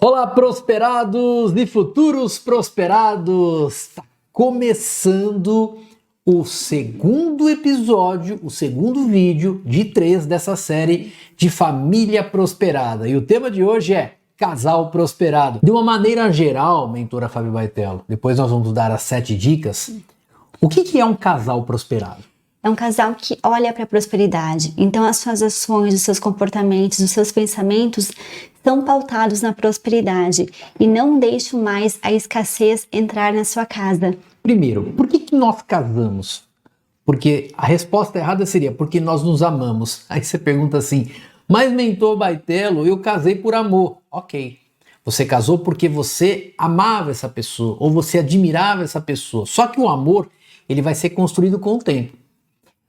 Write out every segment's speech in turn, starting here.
Olá, prosperados e futuros prosperados! Está começando o segundo episódio, o segundo vídeo de 3 dessa série de Família Prosperada. E o tema de hoje é Casal Prosperado. De uma maneira geral, mentora Fábio Baitello, depois nós vamos dar as 7 dicas. O que é um casal prosperado? É um casal que olha para a prosperidade. Então as suas ações, os seus comportamentos, os seus pensamentos são pautados na prosperidade e não deixam mais a escassez entrar na sua casa. Primeiro, por que nós casamos? Porque a resposta errada seria porque nós nos amamos. Aí você pergunta assim, mas mentor Baitello, eu casei por amor. Ok, você casou porque você amava essa pessoa ou você admirava essa pessoa. Só que o amor, ele vai ser construído com o tempo.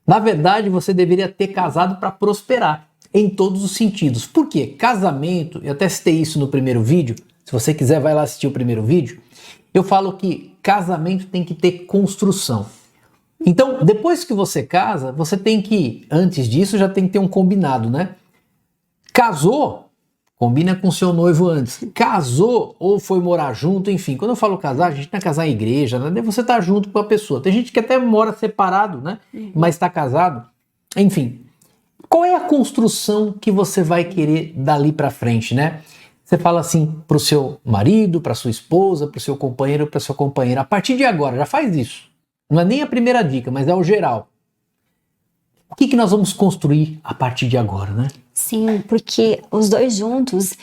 Na verdade, você deveria ter casado para prosperar, em todos os sentidos. Por quê? Casamento, eu até citei isso no primeiro vídeo, se você quiser vai lá assistir o primeiro vídeo, eu falo que casamento tem que ter construção. Então, depois que você casa, você tem que, antes disso, já tem que ter um combinado, né? Casou, combina com seu noivo antes. Casou ou foi morar junto, enfim. Quando eu falo casar, a gente não é casar em igreja, né? Você tá junto com a pessoa. Tem gente que até mora separado, né? Mas está casado. Enfim, qual é a construção que você vai querer dali para frente, né? Você fala assim pro seu marido, para sua esposa, pro seu companheiro, para sua companheira. A partir de agora, já faz isso. Não é nem a primeira dica, mas é o geral. O que nós vamos construir a partir de agora, né? Sim, porque os dois juntos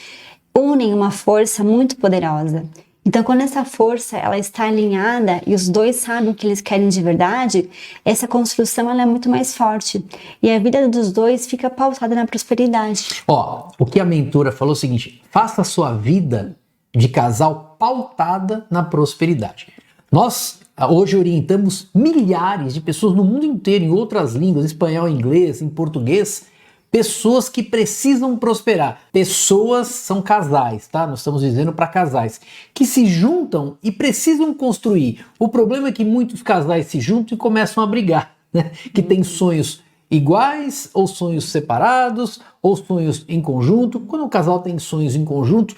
unem uma força muito poderosa. Então, quando essa força ela está alinhada e os dois sabem o que eles querem de verdade, essa construção ela é muito mais forte. E a vida dos dois fica pautada na prosperidade. Ó, o que a mentora falou é o seguinte, faça a sua vida de casal pautada na prosperidade. Nós hoje orientamos milhares de pessoas no mundo inteiro, em outras línguas, espanhol, inglês, em português, pessoas que precisam prosperar. Pessoas são casais, tá? Nós estamos dizendo para casais que se juntam e precisam construir. O problema é que muitos casais se juntam e começam a brigar, né? Que tem sonhos iguais ou sonhos separados ou sonhos em conjunto. Quando o casal tem sonhos em conjunto,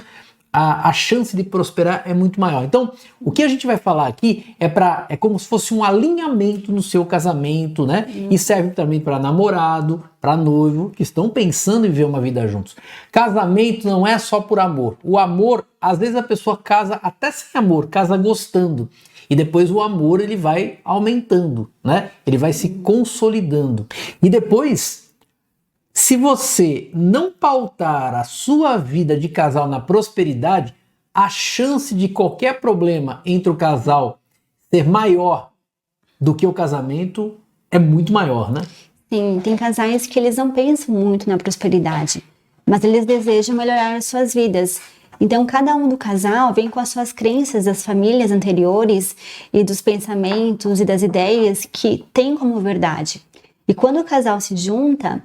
a chance de prosperar é muito maior. Então, o que a gente vai falar aqui é como se fosse um alinhamento no seu casamento, né? E serve também para namorado, para noivo, que estão pensando em viver uma vida juntos. Casamento não é só por amor. O amor, às vezes a pessoa casa até sem amor, casa gostando. E depois o amor ele vai aumentando, né? Ele vai se consolidando. E depois, se você não pautar a sua vida de casal na prosperidade, a chance de qualquer problema entre o casal ser maior do que o casamento é muito maior, né? Sim, tem casais que eles não pensam muito na prosperidade, mas eles desejam melhorar as suas vidas. Então, cada um do casal vem com as suas crenças das famílias anteriores e dos pensamentos e das ideias que tem como verdade. E quando o casal se junta,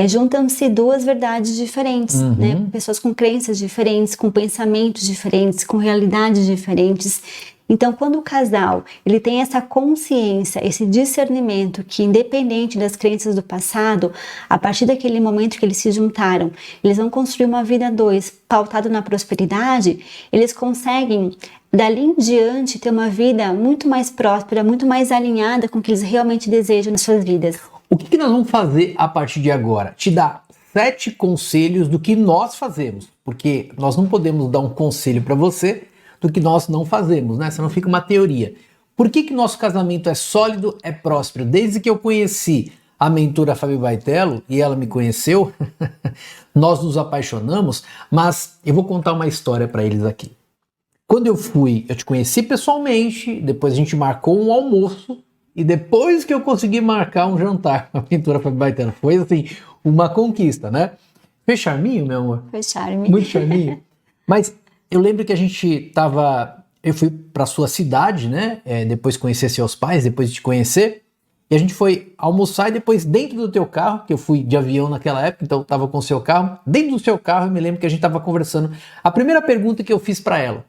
juntam-se duas verdades diferentes, né? Pessoas com crenças diferentes, com pensamentos diferentes, com realidades diferentes. Então, quando o casal ele tem essa consciência, esse discernimento que independente das crenças do passado, a partir daquele momento que eles se juntaram, eles vão construir uma vida a dois, pautada na prosperidade, eles conseguem dali em diante ter uma vida muito mais próspera, muito mais alinhada com o que eles realmente desejam nas suas vidas. O que nós vamos fazer a partir de agora? Te dar 7 conselhos do que nós fazemos, porque nós não podemos dar um conselho para você do que nós não fazemos, né? Senão fica uma teoria. Por que nosso casamento é sólido, é próspero? Desde que eu conheci a mentora Fábio Baitello e ela me conheceu, nós nos apaixonamos, mas eu vou contar uma história para eles aqui. Quando eu te conheci pessoalmente, depois a gente marcou um almoço, e depois que eu consegui marcar um jantar com a mentora Fábio Baitello, foi assim, uma conquista, né? Foi charminho, meu amor? Foi charme. Muito charminho. Mas eu lembro que eu fui para sua cidade, né? Depois conhecer seus pais, depois de te conhecer. E a gente foi almoçar e depois dentro do teu carro, que eu fui de avião naquela época, então eu estava com o seu carro. Dentro do seu carro eu me lembro que a gente estava conversando. A primeira pergunta que eu fiz para ela,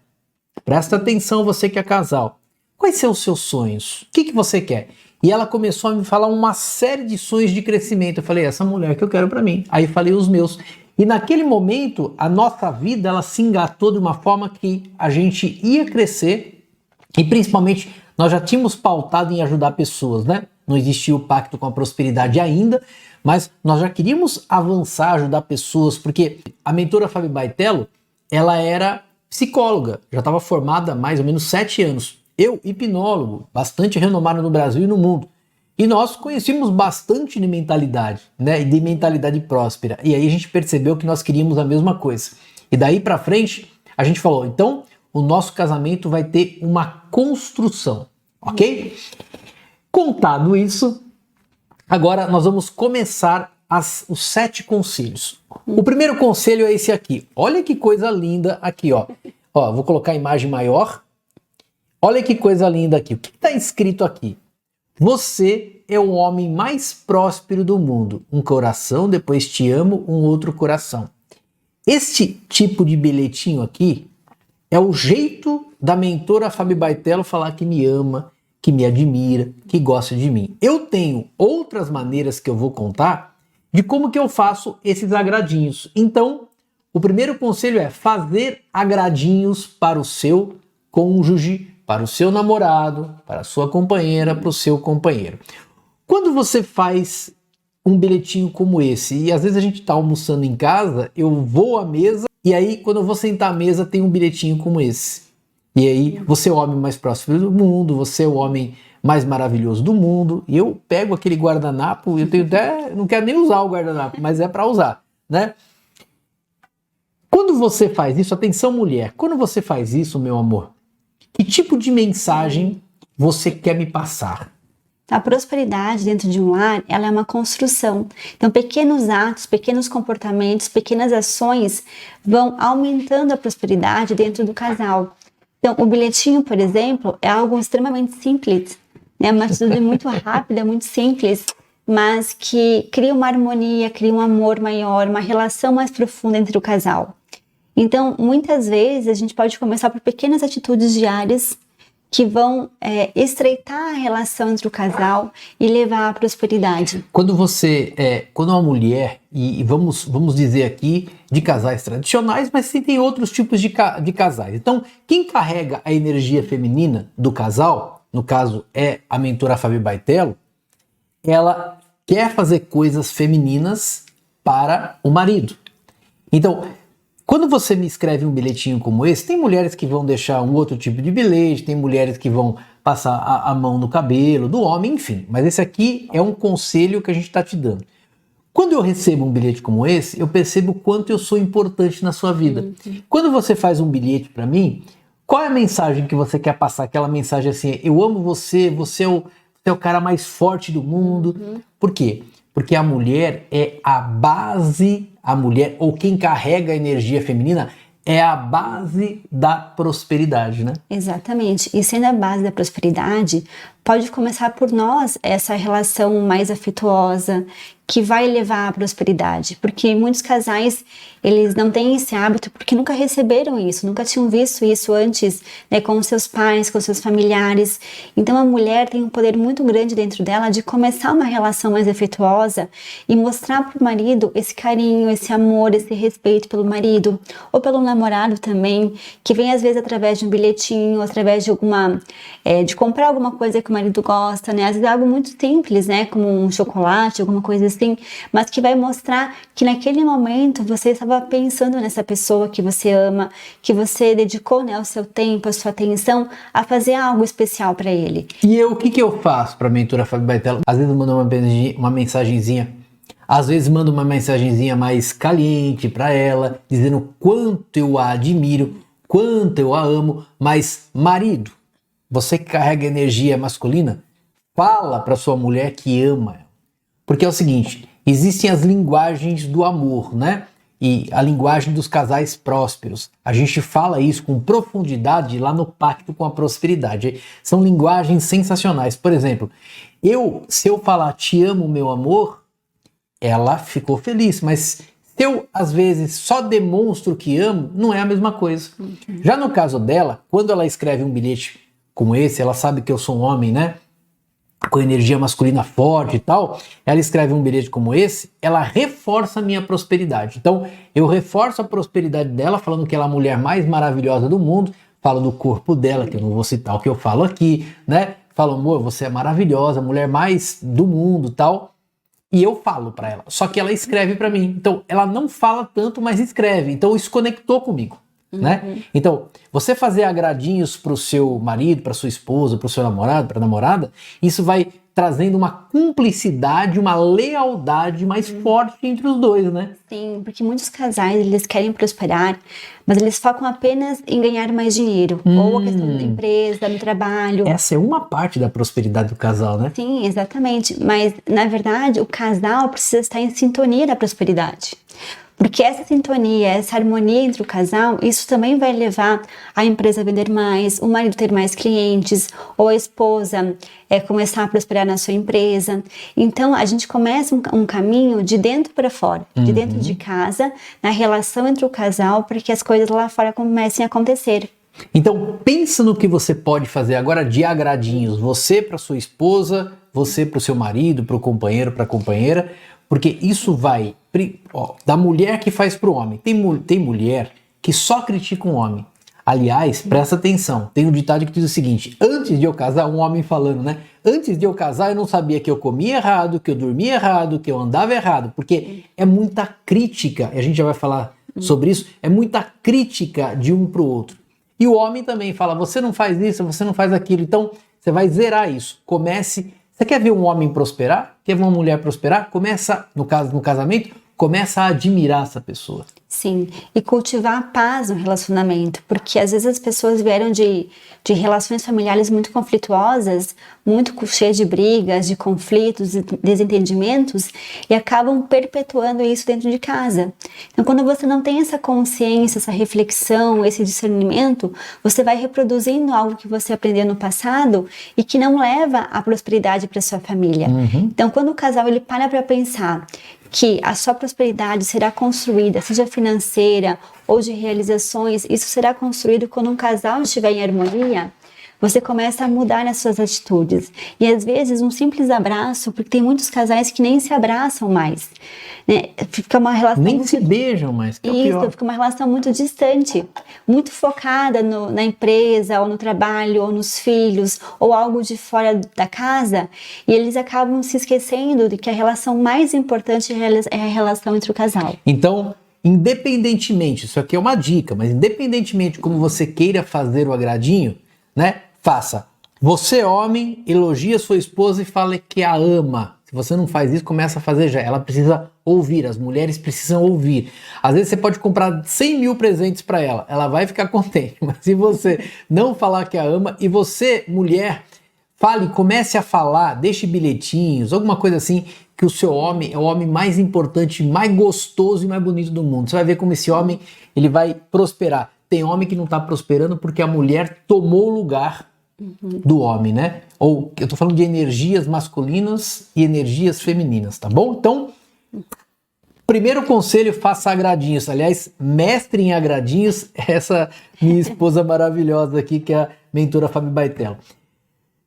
presta atenção você que é casal. Quais são os seus sonhos? O que você quer? E ela começou a me falar uma série de sonhos de crescimento. Eu falei, essa mulher que eu quero para mim. Aí falei os meus. E naquele momento, a nossa vida ela se engatou de uma forma que a gente ia crescer e principalmente nós já tínhamos pautado em ajudar pessoas, né? Não existia o pacto com a prosperidade ainda, mas nós já queríamos avançar, ajudar pessoas, porque a mentora Fabi Baitello, ela era psicóloga, já estava formada há mais ou menos 7 anos. Eu, hipnólogo, bastante renomado no Brasil e no mundo. E nós conhecíamos bastante de mentalidade, né? E de mentalidade próspera. E aí a gente percebeu que nós queríamos a mesma coisa. E daí para frente, a gente falou, então o nosso casamento vai ter uma construção, ok? Contado isso, agora nós vamos começar os 7 conselhos. O primeiro conselho é esse aqui. Olha que coisa linda aqui, ó. Ó, vou colocar a imagem maior. Olha que coisa linda aqui. O que está escrito aqui? Você é o homem mais próspero do mundo. Um coração, depois te amo, um outro coração. Este tipo de bilhetinho aqui é o jeito da mentora Fabi Baitello falar que me ama, que me admira, que gosta de mim. Eu tenho outras maneiras que eu vou contar de como que eu faço esses agradinhos. Então, o primeiro conselho é fazer agradinhos para o seu cônjuge, para o seu namorado, para a sua companheira, para o seu companheiro. Quando você faz um bilhetinho como esse, e às vezes a gente está almoçando em casa, eu vou à mesa, e aí quando eu vou sentar à mesa tem um bilhetinho como esse. E aí você é o homem mais próximo do mundo, você é o homem mais maravilhoso do mundo, e eu pego aquele guardanapo, eu tenho até, não quero nem usar o guardanapo, mas é para usar, né? Quando você faz isso, atenção mulher, quando você faz isso, meu amor, que tipo de mensagem você quer me passar? A prosperidade dentro de um lar, ela é uma construção. Então, pequenos atos, pequenos comportamentos, pequenas ações vão aumentando a prosperidade dentro do casal. Então, o bilhetinho, por exemplo, é algo extremamente simples, né? Uma atitude muito rápida, muito simples, mas que cria uma harmonia, cria um amor maior, uma relação mais profunda entre o casal. Então, muitas vezes, a gente pode começar por pequenas atitudes diárias que vão estreitar a relação entre o casal e levar à prosperidade. Quando uma mulher, e vamos dizer aqui, de casais tradicionais, mas sim tem outros tipos de casais. Então, quem carrega a energia feminina do casal, no caso é a mentora Fabi Baitello, ela quer fazer coisas femininas para o marido. Então, quando você me escreve um bilhetinho como esse, tem mulheres que vão deixar um outro tipo de bilhete, tem mulheres que vão passar a mão no cabelo, do homem, enfim. Mas esse aqui é um conselho que a gente está te dando. Quando eu recebo um bilhete como esse, eu percebo o quanto eu sou importante na sua vida. Quando você faz um bilhete para mim, qual é a mensagem que você quer passar? Aquela mensagem assim, eu amo você, você é o cara mais forte do mundo. Por quê? Porque a mulher é a base, a mulher, ou quem carrega a energia feminina, é a base da prosperidade, né? Exatamente. E sendo a base da prosperidade, pode começar por nós essa relação mais afetuosa, que vai levar à prosperidade. Porque muitos casais, eles não têm esse hábito porque nunca receberam isso, nunca tinham visto isso antes, né, com os seus pais, com os seus familiares. Então a mulher tem um poder muito grande dentro dela de começar uma relação mais afetuosa e mostrar para o marido esse carinho, esse amor, esse respeito pelo marido, ou pelo namorado também, que vem às vezes através de um bilhetinho, através de de comprar alguma coisa que o marido gosta, né? Às vezes é algo muito simples, né? Como um chocolate, alguma coisa assim, mas que vai mostrar que naquele momento você estava pensando nessa pessoa que você ama, que você dedicou, né, o seu tempo, a sua atenção a fazer algo especial para ele. E o que eu faço para a mentora Fabi Baitello? Às vezes eu mando uma mensagenzinha, às vezes mando uma mensagenzinha mais caliente para ela, dizendo quanto eu a admiro, quanto eu a amo, mas marido, você que carrega energia masculina, fala para sua mulher que ama ela. Porque é o seguinte, existem as linguagens do amor, né? E a linguagem dos casais prósperos. A gente fala isso com profundidade lá no Pacto com a Prosperidade. São linguagens sensacionais. Por exemplo, se eu falar te amo, meu amor, ela ficou feliz, mas se eu, às vezes, só demonstro que amo, não é a mesma coisa. Já no caso dela, quando ela escreve um bilhete como esse, ela sabe que eu sou um homem, né? com energia masculina forte e tal, ela escreve um bilhete como esse, ela reforça a minha prosperidade. Então, eu reforço a prosperidade dela, falando que ela é a mulher mais maravilhosa do mundo, falo do corpo dela, que eu não vou citar o que eu falo aqui, né? Falo, amor, você é maravilhosa, a mulher mais do mundo, tal. E eu falo pra ela, só que ela escreve pra mim. Então, ela não fala tanto, mas escreve. Então, isso conectou comigo, né? Então, você fazer agradinhos pro seu marido, pra sua esposa, pro seu namorado, pra namorada, isso vai trazendo uma cumplicidade, uma lealdade mais forte entre os dois, né? Sim, porque muitos casais, eles querem prosperar, mas eles focam apenas em ganhar mais dinheiro. Ou a questão da empresa, do trabalho. Essa é uma parte da prosperidade do casal, né? Sim, exatamente. Mas, na verdade, o casal precisa estar em sintonia da prosperidade. Porque essa sintonia, essa harmonia entre o casal, isso também vai levar a empresa a vender mais, o marido ter mais clientes, ou a esposa começar a prosperar na sua empresa. Então, a gente começa um caminho de dentro para fora, de dentro de casa, na relação entre o casal, para que as coisas lá fora comecem a acontecer. Então, pensa no que você pode fazer agora de agradinhos. Você para sua esposa, você para o seu marido, para o companheiro, para a companheira, porque isso vai da mulher que faz para o homem. Tem mulher que só critica um homem. Aliás, presta atenção, tem um ditado que diz o seguinte: antes de eu casar, um homem falando, né? Antes de eu casar, eu não sabia que eu comia errado, que eu dormia errado, que eu andava errado, porque é muita crítica, e a gente já vai falar sobre isso, é muita crítica de um para o outro. E o homem também fala, você não faz isso, você não faz aquilo, então você vai zerar isso. Você quer ver um homem prosperar? Quer ver uma mulher prosperar? Começa, no casamento, começa a admirar essa pessoa. Sim, e cultivar a paz no relacionamento, porque às vezes as pessoas vieram de relações familiares muito conflituosas, muito cheias de brigas, de conflitos, de desentendimentos, e acabam perpetuando isso dentro de casa. Então, quando você não tem essa consciência, essa reflexão, esse discernimento, você vai reproduzindo algo que você aprendeu no passado e que não leva a prosperidade para sua família. Então, quando o casal ele para pensar que a sua prosperidade será construída, seja financeira ou de realizações, isso será construído quando um casal estiver em harmonia, você começa a mudar nas suas atitudes. E às vezes um simples abraço, porque tem muitos casais que nem se abraçam mais, né? Fica uma relação nem se beijam mais, que é o pior. Isso, fica uma relação muito distante, muito focada na empresa, ou no trabalho, ou nos filhos, ou algo de fora da casa, e eles acabam se esquecendo de que a relação mais importante é a relação entre o casal. Então, independentemente, isso aqui é uma dica, mas independentemente de como você queira fazer o agradinho, né? Faça. Você, homem, elogia sua esposa e fala que a ama. Se você não faz isso, começa a fazer já. Ela precisa ouvir, as mulheres precisam ouvir. Às vezes você pode comprar 100 mil presentes para ela vai ficar contente. Mas se você não falar que a ama, e você, mulher, comece a falar, deixe bilhetinhos, alguma coisa assim, que o seu homem é o homem mais importante, mais gostoso e mais bonito do mundo. Você vai ver como esse homem ele vai prosperar. Tem homem que não está prosperando porque a mulher tomou o lugar do homem, né? Ou eu tô falando de energias masculinas e energias femininas, tá bom? Então, primeiro conselho, faça agradinhos. Aliás, mestre em agradinhos, essa minha esposa maravilhosa aqui, que é a mentora Fabi Baitello.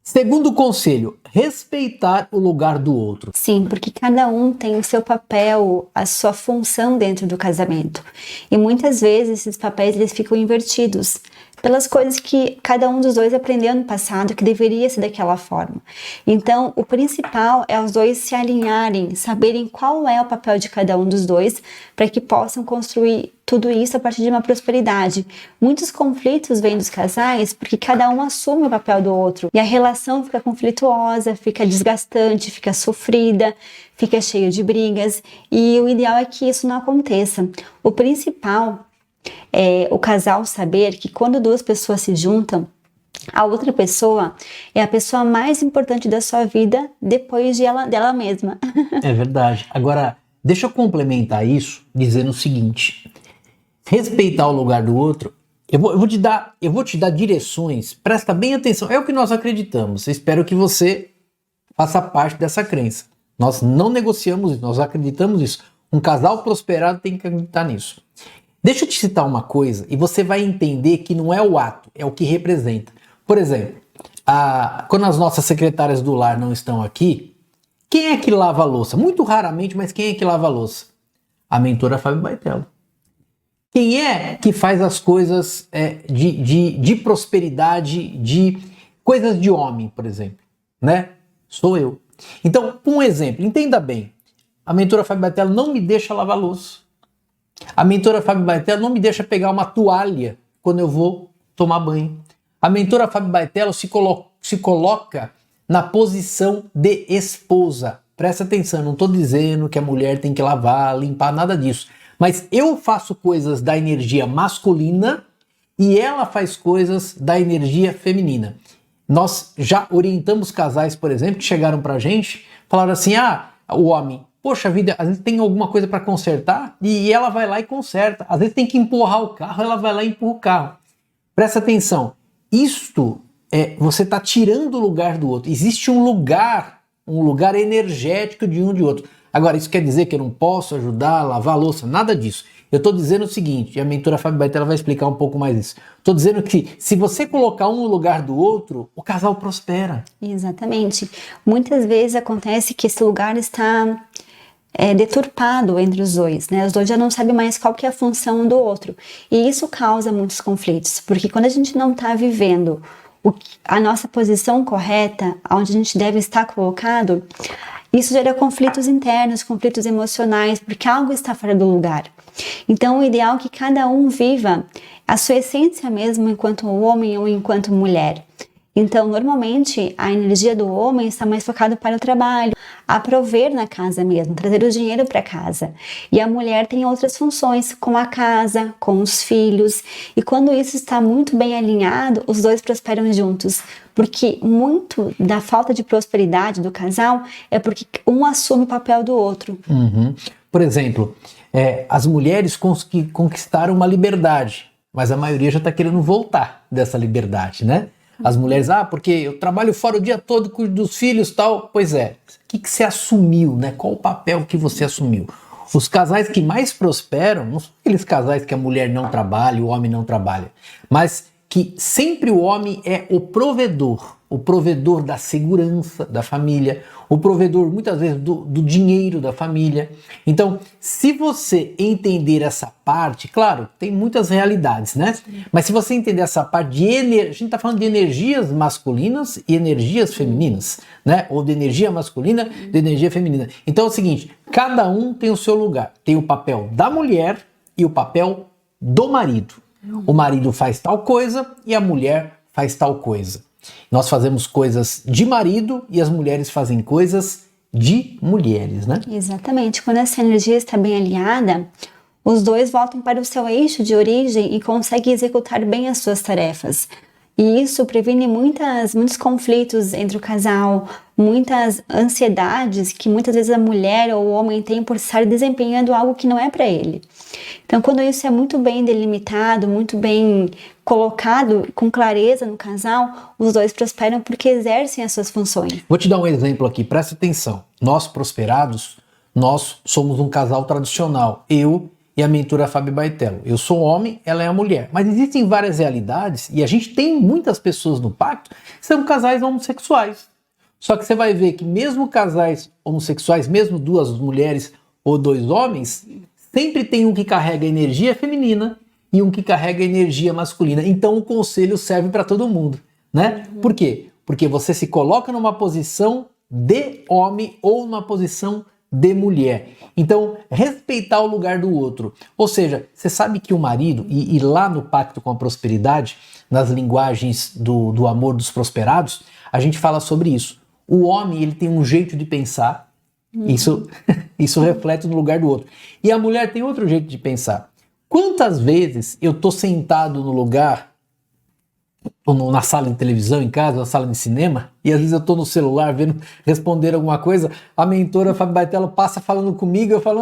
Segundo conselho, respeitar o lugar do outro. Sim, porque cada um tem o seu papel, a sua função dentro do casamento. E muitas vezes esses papéis eles ficam invertidos pelas coisas que cada um dos dois aprendeu no passado, que deveria ser daquela forma. Então, o principal é os dois se alinharem, saberem qual é o papel de cada um dos dois, para que possam construir tudo isso a partir de uma prosperidade. Muitos conflitos vêm dos casais porque cada um assume o papel do outro e a relação fica conflituosa, fica desgastante, fica sofrida, fica cheio de brigas, e o ideal é que isso não aconteça. O principal é o casal saber que quando duas pessoas se juntam, a outra pessoa é a pessoa mais importante da sua vida depois dela mesma. É verdade. Agora, deixa eu complementar isso dizendo o seguinte: respeitar o lugar do outro, eu vou te dar direções, presta bem atenção, é o que nós acreditamos, espero que você faça parte dessa crença. Nós não negociamos isso, nós acreditamos nisso. Um casal prosperado tem que acreditar nisso. Deixa eu te citar uma coisa e você vai entender que não é o ato, é o que representa. Por exemplo, quando as nossas secretárias do lar não estão aqui, quem é que lava a louça? Muito raramente, mas quem é que lava a louça? A mentora Fábio Baitello. Quem é que faz as coisas de prosperidade, de coisas de homem, por exemplo? Né? Sou eu. Então, um exemplo, entenda bem. A mentora Fábio Baitello não me deixa lavar louça. A mentora Fábio Baitello não me deixa pegar uma toalha quando eu vou tomar banho. A mentora Fábio Baitello se coloca na posição de esposa. Presta atenção, não estou dizendo que a mulher tem que lavar, limpar, nada disso. Mas eu faço coisas da energia masculina e ela faz coisas da energia feminina. Nós já orientamos casais, por exemplo, que chegaram pra gente, falaram assim, o homem, poxa vida, às vezes tem alguma coisa para consertar e ela vai lá e conserta. Às vezes tem que empurrar o carro, ela vai lá e empurra o carro. Presta atenção, isto você está tirando o lugar do outro. Existe um lugar energético de um e de outro. Agora, isso quer dizer que eu não posso ajudar a lavar a louça? Nada disso. Eu estou dizendo o seguinte, e a mentora Fábio Baitello vai explicar um pouco mais isso. Estou dizendo que se você colocar um no lugar do outro, o casal prospera. Exatamente. Muitas vezes acontece que esse lugar está deturpado entre os dois, né? Os dois já não sabem mais qual que é a função um do outro. E isso causa muitos conflitos, porque quando a gente não está vivendo a nossa posição correta, onde a gente deve estar colocado, isso gera conflitos internos, conflitos emocionais, porque algo está fora do lugar. Então, o ideal é que cada um viva a sua essência mesmo enquanto homem ou enquanto mulher. Então, normalmente, a energia do homem está mais focada para o trabalho, a prover na casa mesmo, trazer o dinheiro para casa. E a mulher tem outras funções, com a casa, com os filhos. E quando isso está muito bem alinhado, os dois prosperam juntos. Porque muito da falta de prosperidade do casal é porque um assume o papel do outro. Uhum. Por exemplo, as mulheres conquistaram uma liberdade, mas a maioria já está querendo voltar dessa liberdade, né? As mulheres, porque eu trabalho fora o dia todo, cuido dos filhos e tal. Pois é, o que você assumiu, né? Qual o papel que você assumiu? Os casais que mais prosperam não são aqueles casais que a mulher não trabalha, o homem não trabalha, mas que sempre o homem é o provedor da segurança da família, o provedor muitas vezes do dinheiro da família. Então, se você entender essa parte, claro, tem muitas realidades, né? Mas se você entender essa parte de energia, a gente está falando de energias masculinas e energias femininas, né? Ou de energia masculina e de energia feminina. Então é o seguinte, cada um tem o seu lugar. Tem o papel da mulher e o papel do marido. O marido faz tal coisa e a mulher faz tal coisa. Nós fazemos coisas de marido e as mulheres fazem coisas de mulheres, né? Exatamente. Quando essa energia está bem alinhada, os dois voltam para o seu eixo de origem e conseguem executar bem as suas tarefas. E isso previne muitos conflitos entre o casal, muitas ansiedades que muitas vezes a mulher ou o homem tem por estar desempenhando algo que não é para ele. Então, quando isso é muito bem delimitado, muito bem colocado com clareza no casal, os dois prosperam porque exercem as suas funções. Vou te dar um exemplo aqui, presta atenção. Nós prosperados, nós somos um casal tradicional. Eu e a mentora Fábio Baitello. Eu sou homem, ela é a mulher. Mas existem várias realidades e a gente tem muitas pessoas no pacto que são casais homossexuais. Só que você vai ver que mesmo casais homossexuais, mesmo duas mulheres ou dois homens, sempre tem um que carrega energia feminina e um que carrega energia masculina. Então o conselho serve para todo mundo, né? Por quê? Porque você se coloca numa posição de homem ou numa posição de mulher. Então, respeitar o lugar do outro. Ou seja, você sabe que o marido, e lá no Pacto com a Prosperidade, nas linguagens do amor dos prosperados, a gente fala sobre isso. O homem, ele tem um jeito de pensar, isso reflete no lugar do outro. E a mulher tem outro jeito de pensar. Quantas vezes eu tô sentado no lugar, ou na sala de televisão em casa, na sala de cinema, e às vezes eu tô no celular vendo responder alguma coisa, a mentora Fábio Baitello passa falando comigo, eu falo,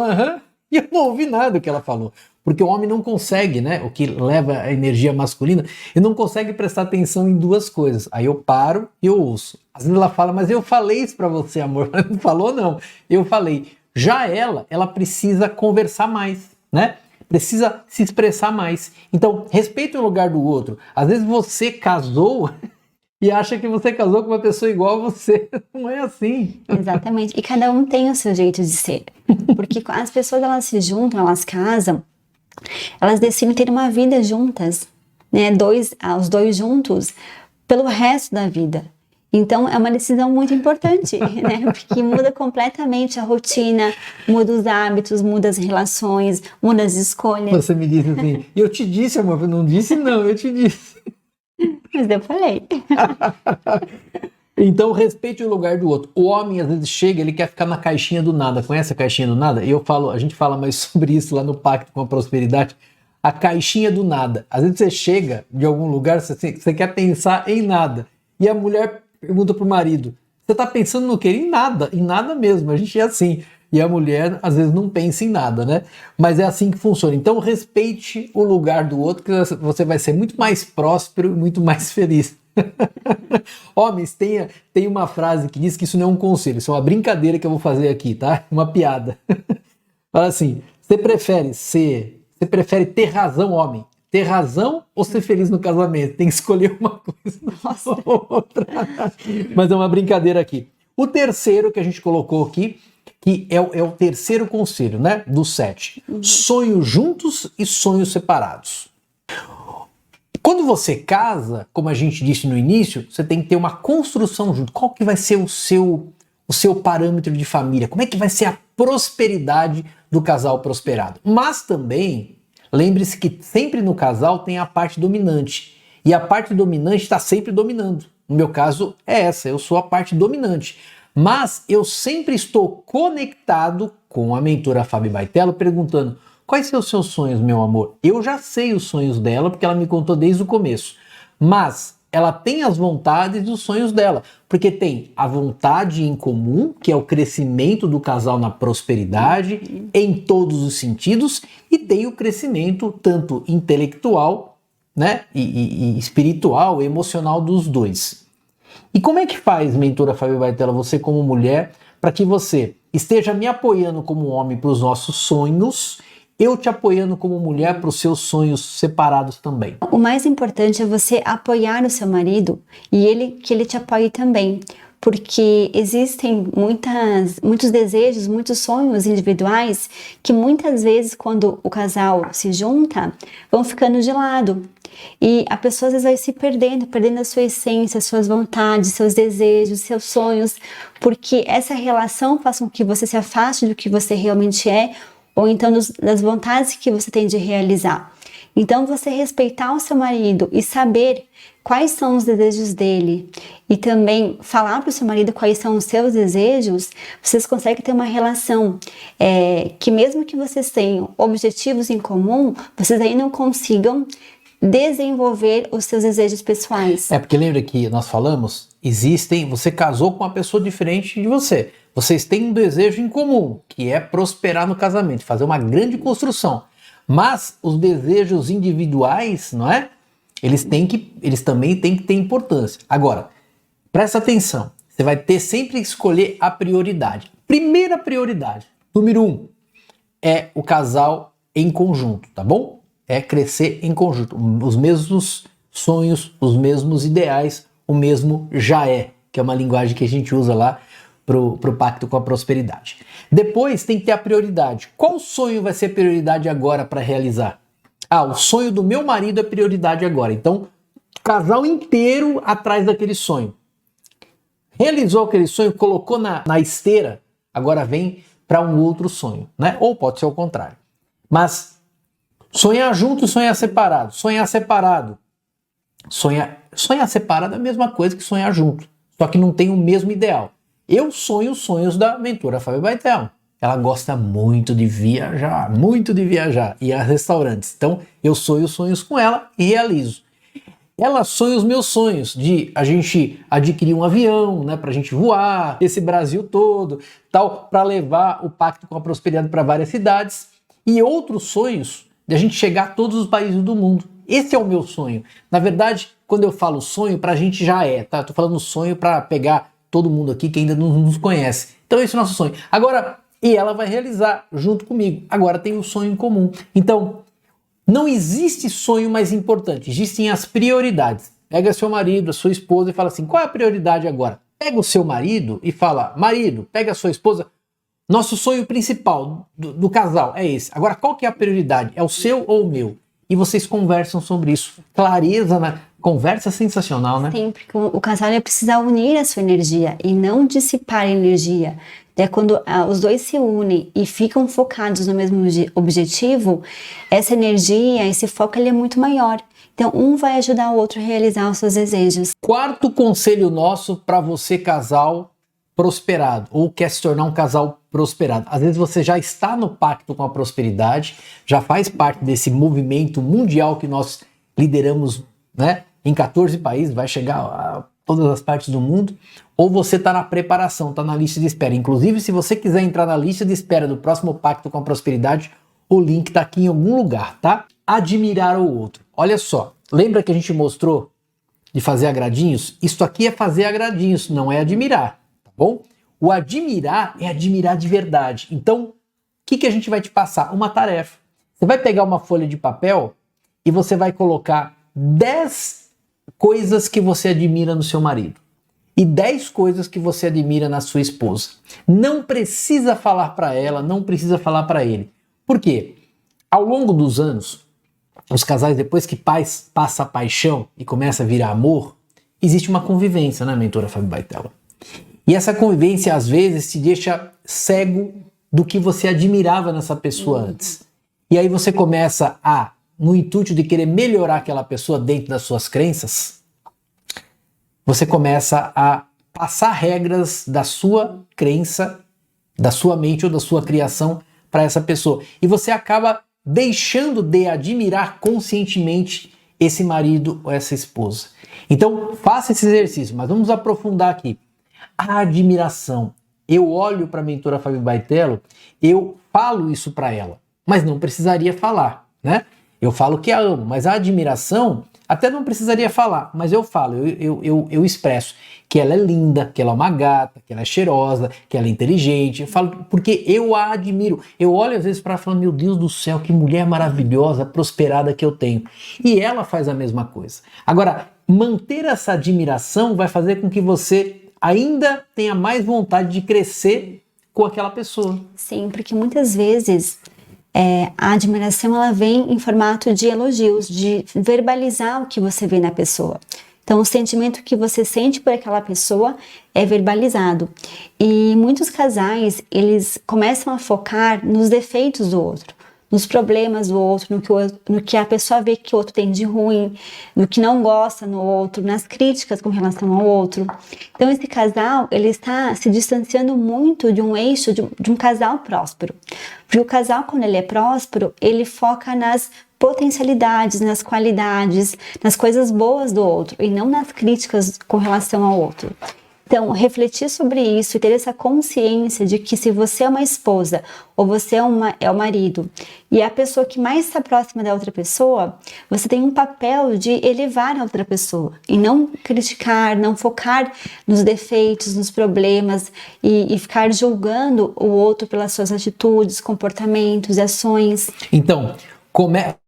e eu não ouvi nada do que ela falou. Porque o homem não consegue, né, o que leva a energia masculina, ele não consegue prestar atenção em duas coisas. Aí eu paro e eu ouço. Às vezes ela fala, mas eu falei isso pra você, amor. Não falou, não. Eu falei. Já ela precisa conversar mais, né? Precisa se expressar mais. Então, respeite o lugar do outro. Às vezes você casou e acha que você casou com uma pessoa igual a você. Não é assim. Exatamente. E cada um tem o seu jeito de ser. Porque as pessoas, elas se juntam, elas casam, elas decidem ter uma vida juntas, né? Os dois juntos pelo resto da vida. Então, é uma decisão muito importante, né? Porque muda completamente a rotina, muda os hábitos, muda as relações, muda as escolhas. Você me disse assim, eu te disse, amor, eu não disse não, eu te disse. Mas eu falei. Então, respeite o lugar do outro. O homem, às vezes, chega, ele quer ficar na caixinha do nada. Conhece a caixinha do nada? A gente fala mais sobre isso lá no Pacto com a Prosperidade. A caixinha do nada. Às vezes você chega de algum lugar, você quer pensar em nada. E a mulher pergunta pro marido, você tá pensando no quê? Em nada mesmo. A gente é assim. E a mulher, às vezes, não pensa em nada, né? Mas é assim que funciona. Então, respeite o lugar do outro, que você vai ser muito mais próspero e muito mais feliz. Homens, tem uma frase que diz que isso não é um conselho, isso é uma brincadeira que eu vou fazer aqui, tá? Uma piada. Fala assim, você prefere ter razão, homem? Ter razão ou ser feliz no casamento? Tem que escolher uma coisa ou outra. Mas é uma brincadeira aqui. O terceiro que a gente colocou aqui, que é o terceiro conselho, né? Dos 7. Sonhos juntos e sonhos separados. Quando você casa, como a gente disse no início, você tem que ter uma construção junto. Qual que vai ser o seu parâmetro de família? Como é que vai ser a prosperidade do casal prosperado? Mas também, lembre-se que sempre no casal tem a parte dominante. E a parte dominante está sempre dominando. No meu caso é essa, eu sou a parte dominante. Mas eu sempre estou conectado com a mentora Fabi Baitello perguntando: quais são os seus sonhos, meu amor? Eu já sei os sonhos dela, porque ela me contou desde o começo. Mas ela tem as vontades e os sonhos dela. Porque tem a vontade em comum, que é o crescimento do casal na prosperidade, em todos os sentidos, e tem o crescimento tanto intelectual, né, e espiritual, e emocional dos dois. E como é que faz, mentora Fabi Baitello, você como mulher, para que você esteja me apoiando como homem para os nossos sonhos, eu te apoiando como mulher para os seus sonhos separados também? O mais importante é você apoiar o seu marido e que ele te apoie também. Porque existem muitos desejos, muitos sonhos individuais que muitas vezes, quando o casal se junta, vão ficando de lado. E a pessoa às vezes vai se perdendo a sua essência, suas vontades, seus desejos, seus sonhos, porque essa relação faz com que você se afaste do que você realmente é, ou então das vontades que você tem de realizar. Então, você respeitar o seu marido e saber quais são os desejos dele e também falar para o seu marido quais são os seus desejos, vocês conseguem ter uma relação que mesmo que vocês tenham objetivos em comum, vocês aí não consigam desenvolver os seus desejos pessoais. Porque lembra que nós falamos, você casou com uma pessoa diferente de você. Vocês têm um desejo em comum, que é prosperar no casamento, fazer uma grande construção. Mas os desejos individuais, não é? Eles também têm que ter importância. Agora, presta atenção. Você vai ter sempre que escolher a prioridade. Primeira prioridade, número 1, é o casal em conjunto, tá bom? É crescer em conjunto. Os mesmos sonhos, os mesmos ideais, o mesmo já é, que é uma linguagem que a gente usa lá pro Pacto com a Prosperidade. Depois tem que ter a prioridade. Qual sonho vai ser prioridade agora para realizar? O sonho do meu marido é prioridade agora. Então, casal inteiro atrás daquele sonho. Realizou aquele sonho, colocou na esteira, agora vem para um outro sonho, né? Ou pode ser o contrário. Mas sonhar junto, sonhar separado. Sonhar separado. Sonhar separado é a mesma coisa que sonhar junto, só que não tem o mesmo ideal. Eu sonho os sonhos da mentora Fabi Baitello. Ela gosta muito de viajar e a restaurantes. Então, eu sonho os sonhos com ela e realizo. Ela sonha os meus sonhos de a gente adquirir um avião, né, pra gente voar esse Brasil todo, tal, para levar o Pacto com a Prosperidade para várias cidades, e outros sonhos de a gente chegar a todos os países do mundo. Esse é o meu sonho. Na verdade, quando eu falo sonho, pra gente já é, tá? Eu tô falando sonho para pegar todo mundo aqui que ainda não nos conhece. Então esse é o nosso sonho. Agora, e ela vai realizar junto comigo. Agora tem o sonho em comum. Então, não existe sonho mais importante. Existem as prioridades. pega seu marido, a sua esposa e fala assim, qual é a prioridade agora? Pega o seu marido e fala, marido, pega a sua esposa, nosso sonho principal do casal é esse. Agora, qual que é a prioridade? É o seu ou o meu? E vocês conversam sobre isso. Clareza na conversa sensacional, né? Sim, porque o casal ele precisa unir a sua energia e não dissipar a energia. É quando os dois se unem e ficam focados no mesmo objetivo, essa energia, esse foco ele é muito maior. Então, um vai ajudar o outro a realizar os seus desejos. Quarto conselho nosso para você, casal prosperado, ou quer se tornar um casal prosperado. Às vezes você já está no pacto com a prosperidade, já faz parte desse movimento mundial que nós lideramos, né, em 14 países, vai chegar a todas as partes do mundo, ou você está na preparação, está na lista de espera. Inclusive, se você quiser entrar na lista de espera do próximo pacto com a prosperidade, o link está aqui em algum lugar, tá? Admirar o outro. Olha só, lembra que a gente mostrou de fazer agradinhos? Isso aqui é fazer agradinhos, não é admirar. Bom, o admirar é admirar de verdade. Então, o que a gente vai te passar? Uma tarefa. Você vai pegar uma folha de papel e você vai colocar 10 coisas que você admira no seu marido e 10 coisas que você admira na sua esposa. Não precisa falar para ela, não precisa falar para ele. Por quê? Ao longo dos anos, os casais, depois que passa a paixão e começa a virar amor, existe uma convivência, né, mentora Fábio Baitella? E essa convivência, às vezes, te deixa cego do que você admirava nessa pessoa antes. E aí você começa a, no intuito de querer melhorar aquela pessoa dentro das suas crenças, você começa a passar regras da sua crença, da sua mente ou da sua criação para essa pessoa. E você acaba deixando de admirar conscientemente esse marido ou essa esposa. Então, faça esse exercício, mas vamos aprofundar aqui. A admiração. Eu olho para a mentora Fábio Baitello, eu falo isso para ela, mas não precisaria falar, né? Eu falo que a amo, mas a admiração até não precisaria falar, mas eu falo, eu expresso que ela é linda, que ela é uma gata, que ela é cheirosa, que ela é inteligente. Eu falo porque eu a admiro. Eu olho às vezes para ela e falo, meu Deus do céu, que mulher maravilhosa, prosperada que eu tenho. E ela faz a mesma coisa. Agora, manter essa admiração vai fazer com que você ainda tenha mais vontade de crescer com aquela pessoa. Sim, porque muitas vezes a admiração ela vem em formato de elogios, de verbalizar o que você vê na pessoa. Então, o sentimento que você sente por aquela pessoa é verbalizado. E muitos casais, eles começam a focar nos defeitos do outro, nos problemas do outro, no que a pessoa vê que o outro tem de ruim, no que não gosta no outro, nas críticas com relação ao outro. Então, esse casal, ele está se distanciando muito de um eixo de um casal próspero. Porque o casal, quando ele é próspero, ele foca nas potencialidades, nas qualidades, nas coisas boas do outro, e não nas críticas com relação ao outro. Então, refletir sobre isso e ter essa consciência de que se você é uma esposa ou você é o marido e é a pessoa que mais está próxima da outra pessoa, você tem um papel de elevar a outra pessoa e não criticar, não focar nos defeitos, nos problemas e ficar julgando o outro pelas suas atitudes, comportamentos e ações. Então,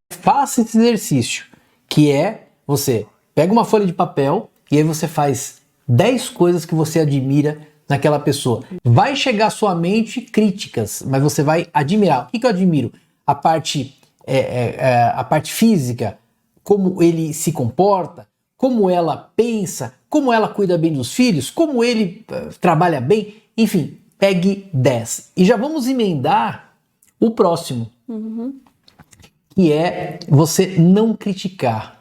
faça esse exercício, que é você pega uma folha de papel e aí você faz 10 coisas que você admira naquela pessoa. Vai chegar à sua mente críticas, mas você vai admirar. O que eu admiro? A parte física, como ele se comporta, como ela pensa, como ela cuida bem dos filhos, como ele trabalha bem. Enfim, pegue 10. E já vamos emendar o próximo, que é você não criticar.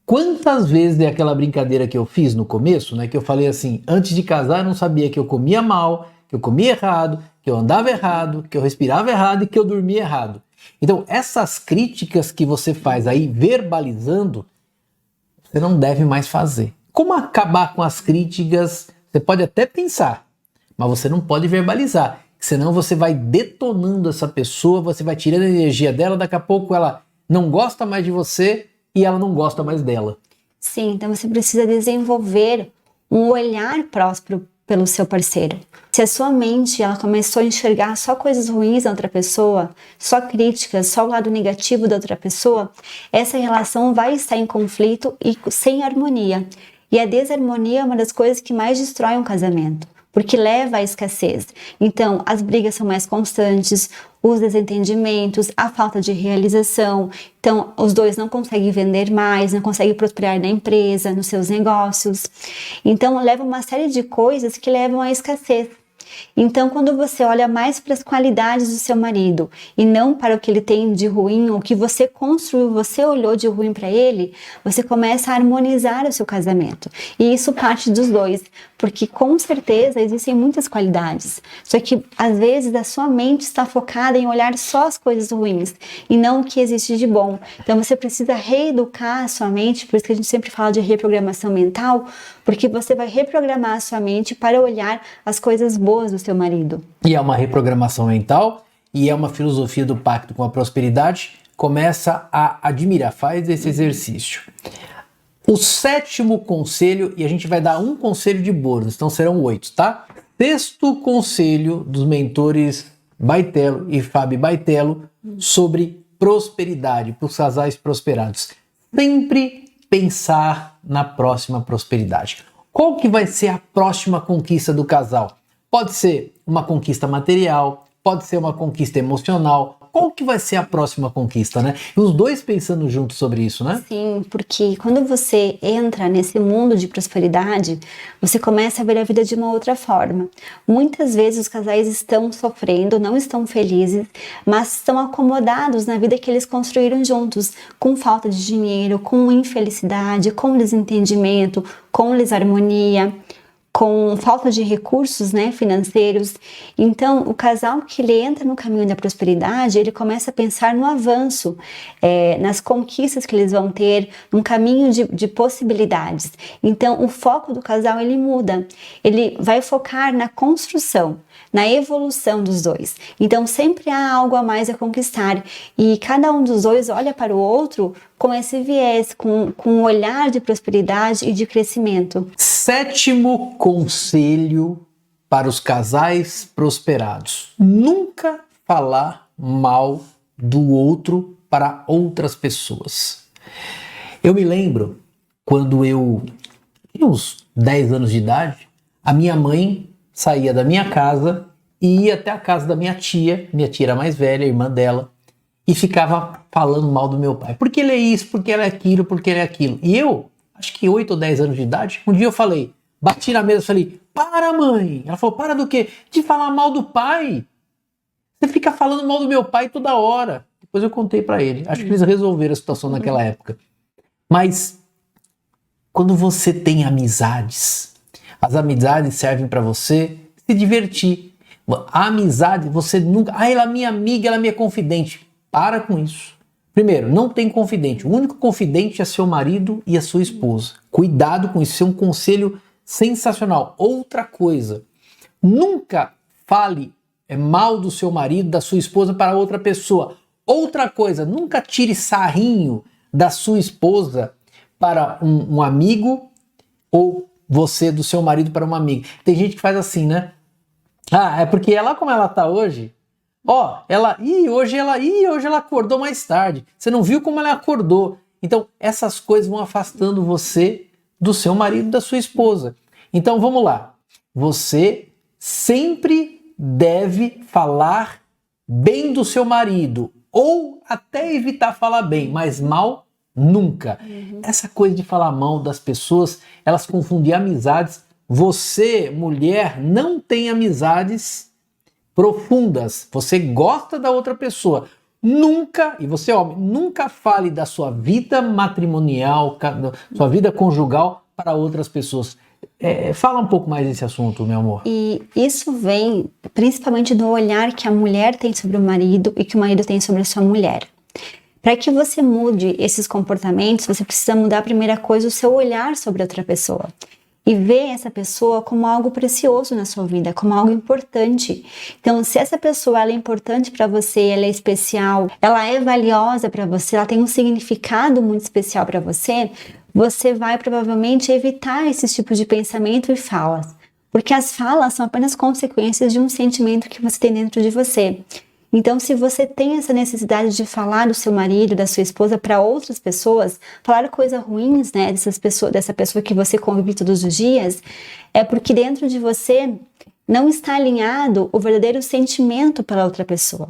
Quantas vezes é aquela brincadeira que eu fiz no começo, né? Que eu falei assim, antes de casar eu não sabia que eu comia mal, que eu comia errado, que eu andava errado, que eu respirava errado e que eu dormia errado. Então, essas críticas que você faz aí, verbalizando, você não deve mais fazer. Como acabar com as críticas? Você pode até pensar, mas você não pode verbalizar. Senão você vai detonando essa pessoa, você vai tirando a energia dela, daqui a pouco ela não gosta mais de você, e ela não gosta mais dela. Sim, então você precisa desenvolver um olhar próspero pelo seu parceiro. Se a sua mente ela começou a enxergar só coisas ruins da outra pessoa, só críticas, só o lado negativo da outra pessoa, essa relação vai estar em conflito e sem harmonia. E a desarmonia é uma das coisas que mais destrói um casamento, porque leva à escassez. Então, as brigas são mais constantes, os desentendimentos, a falta de realização. Então, os dois não conseguem vender mais, não conseguem prosperar na empresa, nos seus negócios. Então, leva uma série de coisas que levam à escassez. Então, quando você olha mais para as qualidades do seu marido e não para o que ele tem de ruim, o que você construiu, você olhou de ruim para ele, você começa a harmonizar o seu casamento. E isso parte dos dois, porque com certeza existem muitas qualidades. Só que às vezes a sua mente está focada em olhar só as coisas ruins e não o que existe de bom. Então você precisa reeducar a sua mente, por isso que a gente sempre fala de reprogramação mental, porque você vai reprogramar a sua mente para olhar as coisas boas do seu marido. E é uma reprogramação mental e é uma filosofia do pacto com a prosperidade. Começa a admirar, faz esse exercício. O 7º conselho, e a gente vai dar um conselho de bônus, então serão 8, tá? 6º conselho dos mentores Baitello e Fábio Baitello sobre prosperidade, para os casais prosperados. Sempre pensar na próxima prosperidade. Qual que vai ser a próxima conquista do casal? Pode ser uma conquista material, pode ser uma conquista emocional. Qual que vai ser a próxima conquista, né? E os dois pensando juntos sobre isso, né? Sim, porque quando você entra nesse mundo de prosperidade, você começa a ver a vida de uma outra forma. Muitas vezes os casais estão sofrendo, não estão felizes, mas estão acomodados na vida que eles construíram juntos, com falta de dinheiro, com infelicidade, com desentendimento, com desarmonia, com falta de recursos, né, financeiros. Então, o casal que ele entra no caminho da prosperidade, ele começa a pensar no avanço, nas conquistas que eles vão ter, num caminho de possibilidades. Então, o foco do casal, ele muda. Ele vai focar na construção, na evolução dos dois. Então, sempre há algo a mais a conquistar. E cada um dos dois olha para o outro com esse viés, com um olhar de prosperidade e de crescimento. 7º conselho para os casais prosperados: nunca falar mal do outro para outras pessoas. Eu me lembro quando eu tinha uns 10 anos de idade, a minha mãe saía da minha casa e ia até a casa da minha tia era mais velha, a irmã dela, e ficava falando mal do meu pai. Porque ele é isso, porque ele é aquilo, porque ele é aquilo. E eu, acho que 8 ou 10 anos de idade, um dia eu falei, bati na mesa e falei, para mãe! Ela falou, para do quê? De falar mal do pai. Você fica falando mal do meu pai toda hora. Depois eu contei pra ele. Acho que eles resolveram a situação naquela época. Mas quando você tem amizades, as amizades servem pra você se divertir. A amizade, você nunca... Ah, ela é minha amiga, ela é minha confidente. Para com isso. Primeiro, não tem confidente. O único confidente é seu marido e a sua esposa. Cuidado com isso. Isso é um conselho sensacional. Outra coisa, nunca fale mal do seu marido, da sua esposa para outra pessoa. Outra coisa, nunca tire sarrinho da sua esposa para um amigo ou você do seu marido para uma amiga. Tem gente que faz assim, né? Ah, é porque ela como ela tá hoje... Ó, hoje ela acordou mais tarde. Você não viu como ela acordou. Então, essas coisas vão afastando você do seu marido, da sua esposa. Então, vamos lá. Você sempre deve falar bem do seu marido. Ou até evitar falar bem, mas mal nunca. Essa coisa de falar mal das pessoas, elas confundem amizades. Você, mulher, não tem amizades profundas, você gosta da outra pessoa, nunca, e você homem, nunca fale da sua vida matrimonial, sua vida conjugal para outras pessoas. Fala um pouco mais desse assunto, meu amor. E isso vem principalmente do olhar que a mulher tem sobre o marido e que o marido tem sobre a sua mulher. Para que você mude esses comportamentos, você precisa mudar a primeira coisa, o seu olhar sobre outra pessoa. E ver essa pessoa como algo precioso na sua vida, como algo importante. Então, se essa pessoa ela é importante para você, ela é especial, ela é valiosa para você, ela tem um significado muito especial para você, você vai provavelmente evitar esse tipo de pensamento e falas. Porque as falas são apenas consequências de um sentimento que você tem dentro de você. Então, se você tem essa necessidade de falar do seu marido, da sua esposa para outras pessoas, falar coisas ruins, né, dessa pessoa que você convive todos os dias, é porque dentro de você não está alinhado o verdadeiro sentimento pela outra pessoa.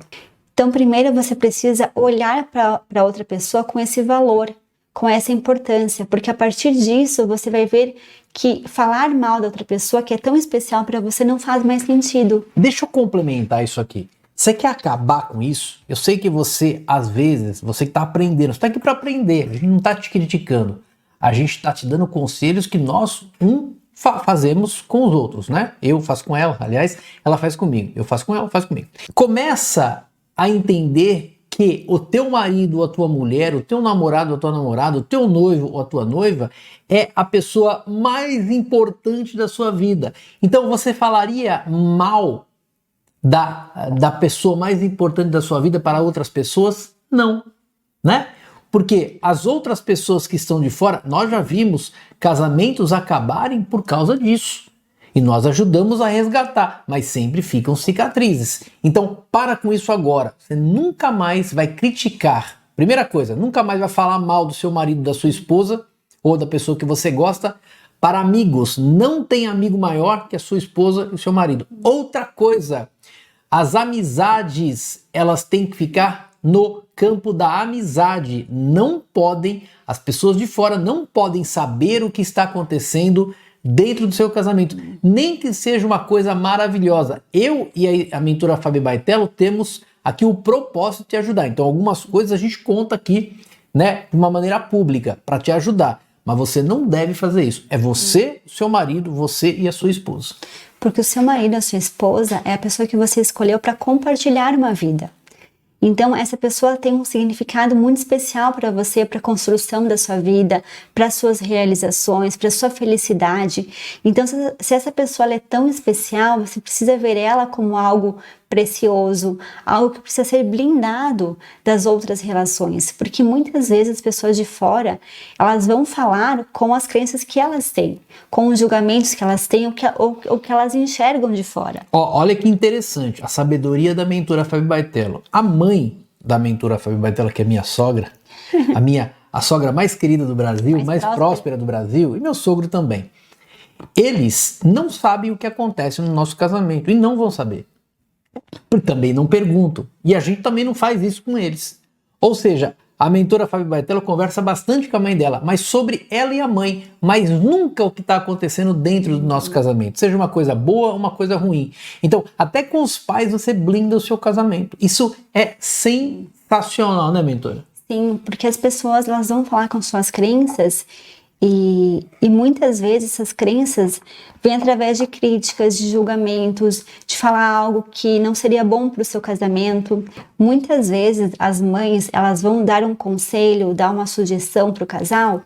Então, primeiro você precisa olhar para outra pessoa com esse valor, com essa importância, porque a partir disso você vai ver que falar mal da outra pessoa, que é tão especial para você, não faz mais sentido. Deixa eu complementar isso aqui. Você quer acabar com isso? Eu sei que você, às vezes, você que está aprendendo, você está aqui para aprender, a gente não está te criticando. A gente está te dando conselhos que nós fazemos com os outros, né? Eu faço com ela, aliás, ela faz comigo. Eu faço com ela, faz comigo. Começa a entender que o teu marido ou a tua mulher, o teu namorado ou a tua namorada, o teu noivo ou a tua noiva é a pessoa mais importante da sua vida. Então você falaria mal da pessoa mais importante da sua vida para outras pessoas? Não, né? Porque as outras pessoas que estão de fora, nós já vimos casamentos acabarem por causa disso. E nós ajudamos a resgatar, mas sempre ficam cicatrizes. Então, para com isso agora. Você nunca mais vai criticar. Primeira coisa, nunca mais vai falar mal do seu marido, da sua esposa ou da pessoa que você gosta para amigos. Não tem amigo maior que a sua esposa e o seu marido. Outra coisa, as amizades, elas têm que ficar no campo da amizade. Não podem, as pessoas de fora não podem saber o que está acontecendo dentro do seu casamento, nem que seja uma coisa maravilhosa. Eu e a mentora Fabi Baitello temos aqui o propósito de te ajudar. Então algumas coisas a gente conta aqui, né, de uma maneira pública para te ajudar. Mas você não deve fazer isso. É você, seu marido, você e a sua esposa. Porque o seu marido, a sua esposa, é a pessoa que você escolheu para compartilhar uma vida. Então, essa pessoa tem um significado muito especial para você, para a construção da sua vida, para suas realizações, para sua felicidade. Então, se essa pessoa é tão especial, você precisa ver ela como algo precioso, algo que precisa ser blindado das outras relações, porque muitas vezes as pessoas de fora, elas vão falar com as crenças que elas têm, com os julgamentos que elas têm, ou que elas enxergam de fora. Olha que interessante, a sabedoria da mentora Fabi Baitello. A mãe da mentora Fabi Baitello, que é minha sogra, a sogra mais querida do Brasil, mais próspera do Brasil, e meu sogro também. Eles não sabem o que acontece no nosso casamento, e não vão saber. Também não perguntam. E a gente também não faz isso com eles. Ou seja, a mentora Fabi Baitello conversa bastante com a mãe dela, mas sobre ela e a mãe, mas nunca o que está acontecendo dentro do nosso casamento, seja uma coisa boa ou uma coisa ruim. Então, até com os pais você blinda o seu casamento. Isso é sensacional, né, mentora? Sim, porque as pessoas, elas vão falar com suas crenças e muitas vezes essas crenças vêm através de críticas, de julgamentos, de falar algo que não seria bom para o seu casamento. Muitas vezes as mães, elas vão dar um conselho, dar uma sugestão para o casal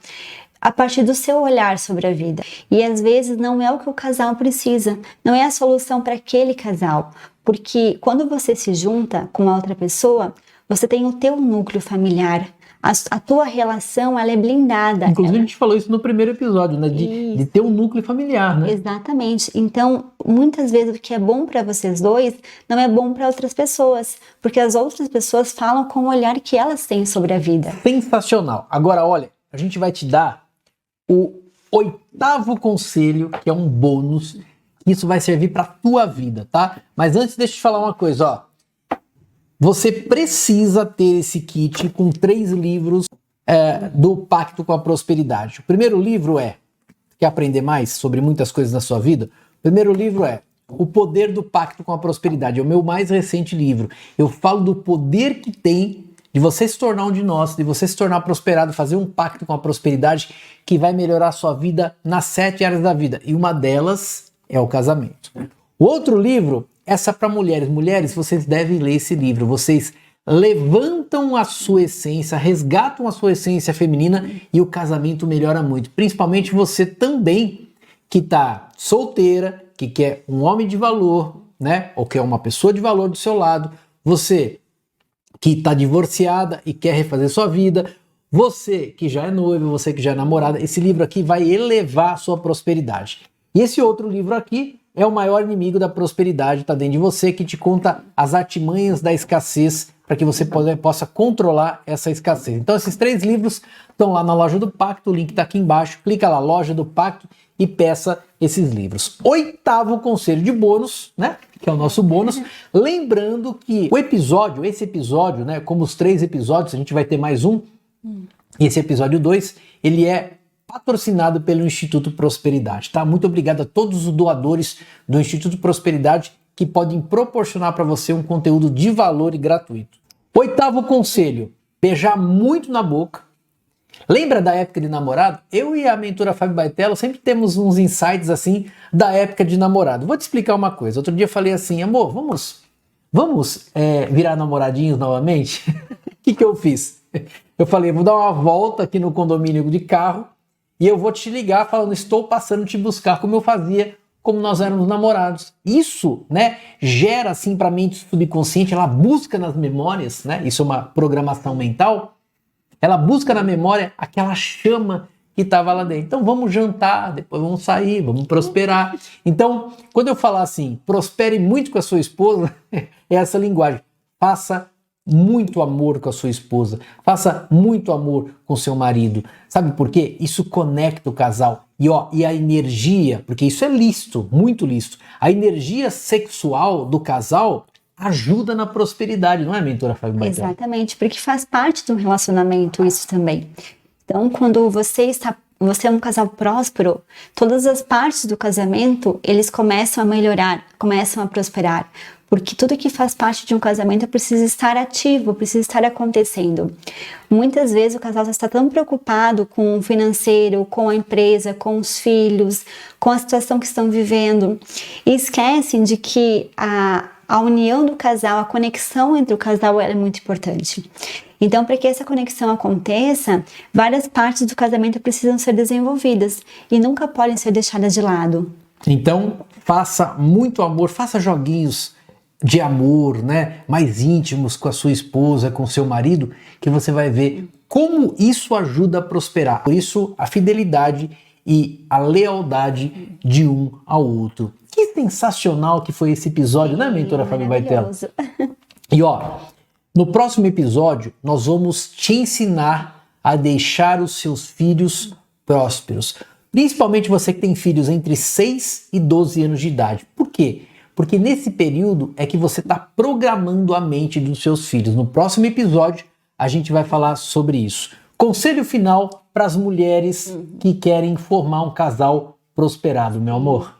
a partir do seu olhar sobre a vida. E às vezes não é o que o casal precisa, não é a solução para aquele casal. Porque quando você se junta com a outra pessoa, você tem o teu núcleo familiar. A tua relação, ela é blindada. Inclusive, a gente falou isso no primeiro episódio, né? De ter um núcleo familiar, né? Exatamente. Então, muitas vezes o que é bom para vocês dois não é bom para outras pessoas, porque as outras pessoas falam com o olhar que elas têm sobre a vida. Sensacional. Agora, olha, a gente vai te dar o 8º conselho, que é um bônus. Isso vai servir para tua vida, tá? Mas antes, deixa eu te falar uma coisa, ó. Você precisa ter esse kit com 3 livros do Pacto com a Prosperidade. O primeiro livro quer aprender mais sobre muitas coisas na sua vida? O primeiro livro é O Poder do Pacto com a Prosperidade. É o meu mais recente livro. Eu falo do poder que tem de você se tornar um de nós, de você se tornar prosperado, fazer um pacto com a prosperidade que vai melhorar a sua vida nas 7 áreas da vida. E uma delas é o casamento. O outro livro, essa para mulheres. Mulheres, vocês devem ler esse livro. Vocês levantam a sua essência, resgatam a sua essência feminina e o casamento melhora muito. Principalmente você também que está solteira, que quer um homem de valor, né? Ou quer uma pessoa de valor do seu lado. Você que está divorciada e quer refazer sua vida. Você que já é noiva, você que já é namorada. Esse livro aqui vai elevar a sua prosperidade. E esse outro livro aqui é o maior inimigo da prosperidade, está dentro de você, que te conta as artimanhas da escassez para que você possa controlar essa escassez. Então esses 3 livros estão lá na Loja do Pacto, o link está aqui embaixo, clica lá, Loja do Pacto, e peça esses livros. 8º conselho de bônus, né? Que é o nosso bônus. Lembrando que esse episódio, né? Como os 3 episódios, a gente vai ter mais um. Esse episódio 2, ele é patrocinado pelo Instituto Prosperidade, tá? Muito obrigado a todos os doadores do Instituto Prosperidade que podem proporcionar para você um conteúdo de valor e gratuito. 8º conselho, beijar muito na boca. Lembra da época de namorado? Eu e a mentora Fábio Baitello sempre temos uns insights assim da época de namorado. Vou te explicar uma coisa. Outro dia eu falei assim, amor, vamos virar namoradinhos novamente? O que eu fiz? Eu falei, vou dar uma volta aqui no condomínio de carro e eu vou te ligar falando, estou passando te buscar, como eu fazia, como nós éramos namorados. Isso, né, gera assim para a mente subconsciente, ela busca nas memórias, né? Isso é uma programação mental. Ela busca na memória aquela chama que estava lá dentro. Então vamos jantar, depois vamos sair, vamos prosperar. Então, quando eu falar assim, prospere muito com a sua esposa, é essa linguagem. Faça muito amor com a sua esposa. Faça muito amor com seu marido. Sabe por quê? Isso conecta o casal. E a energia, porque isso é lícito, muito lícito. A energia sexual do casal ajuda na prosperidade, não é, mentora Fábio Baitello? Exatamente, porque faz parte de um relacionamento isso também. Então, quando você é um casal próspero, todas as partes do casamento, eles começam a melhorar, começam a prosperar. Porque tudo que faz parte de um casamento precisa estar ativo, precisa estar acontecendo. Muitas vezes o casal está tão preocupado com o financeiro, com a empresa, com os filhos, com a situação que estão vivendo, e esquecem de que a união do casal, a conexão entre o casal é muito importante. Então, para que essa conexão aconteça, várias partes do casamento precisam ser desenvolvidas e nunca podem ser deixadas de lado. Então, faça muito amor, faça joguinhos de amor, né, mais íntimos com a sua esposa, com o seu marido, que você vai ver como isso ajuda a prosperar. Por isso, a fidelidade e a lealdade de um ao outro. Que sensacional que foi esse episódio, né, mentora Fábio Baitello? E no próximo episódio, nós vamos te ensinar a deixar os seus filhos prósperos. Principalmente você que tem filhos entre 6 e 12 anos de idade. Por quê? Porque nesse período é que você está programando a mente dos seus filhos. No próximo episódio, a gente vai falar sobre isso. Conselho final para as mulheres que querem formar um casal prosperado, meu amor.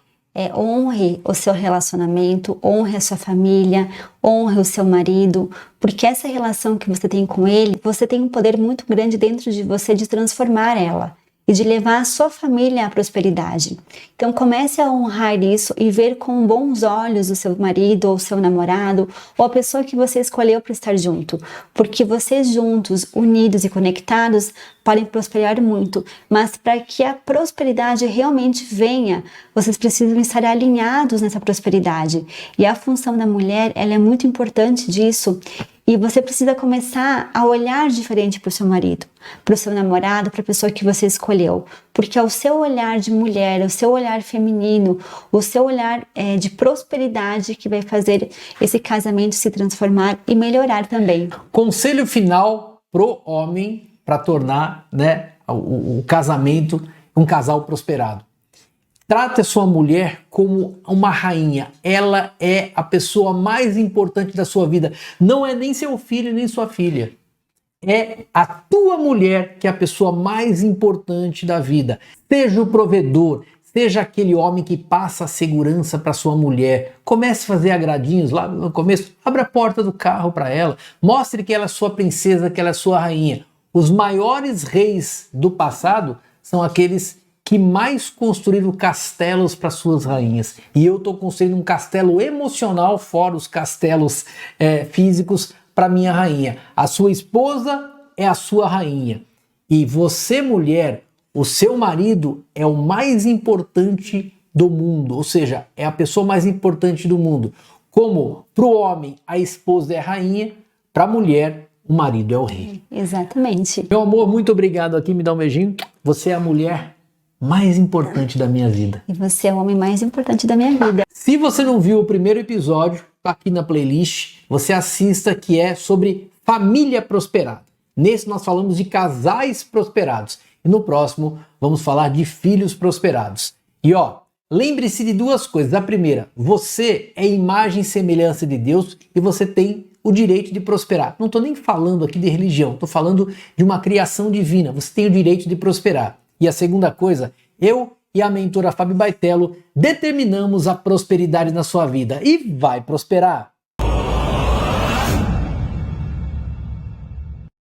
Honre o seu relacionamento, honre a sua família, honre o seu marido, porque essa relação que você tem com ele, você tem um poder muito grande dentro de você de transformar ela e de levar a sua família à prosperidade. Então comece a honrar isso e ver com bons olhos o seu marido ou o seu namorado ou a pessoa que você escolheu para estar junto, porque vocês juntos, unidos e conectados, podem prosperar muito, mas para que a prosperidade realmente venha, vocês precisam estar alinhados nessa prosperidade. E a função da mulher, ela é muito importante disso. E você precisa começar a olhar diferente para o seu marido, para o seu namorado, para a pessoa que você escolheu. Porque é o seu olhar de mulher, o seu olhar feminino, o seu olhar de prosperidade que vai fazer esse casamento se transformar e melhorar também. Conselho final pro homem para tornar, né, o casamento um casal prosperado. Trate a sua mulher como uma rainha. Ela é a pessoa mais importante da sua vida. Não é nem seu filho, nem sua filha. É a tua mulher que é a pessoa mais importante da vida. Seja o provedor, seja aquele homem que passa a segurança para sua mulher. Comece a fazer agradinhos lá no começo. Abra a porta do carro para ela. Mostre que ela é sua princesa, que ela é sua rainha. Os maiores reis do passado são aqueles que mais construíram castelos para suas rainhas. E eu estou construindo um castelo emocional, fora os castelos físicos, para minha rainha. A sua esposa é a sua rainha. E você, mulher, o seu marido é o mais importante do mundo. Ou seja, é a pessoa mais importante do mundo. Como para o homem a esposa é a rainha, para a mulher o marido é o rei. Exatamente. Meu amor, muito obrigado aqui. Me dá um beijinho. Você é a mulher mais importante da minha vida. E você é o homem mais importante da minha vida. Se você não viu o primeiro episódio, tá aqui na playlist, você assista, que é sobre família prosperada. Nesse nós falamos de casais prosperados. E no próximo vamos falar de filhos prosperados. E lembre-se de duas coisas. A primeira, você é imagem e semelhança de Deus e você tem o direito de prosperar. Não estou nem falando aqui de religião, estou falando de uma criação divina. Você tem o direito de prosperar. E a segunda coisa, eu e a mentora Fabi Baitello determinamos a prosperidade na sua vida. E vai prosperar!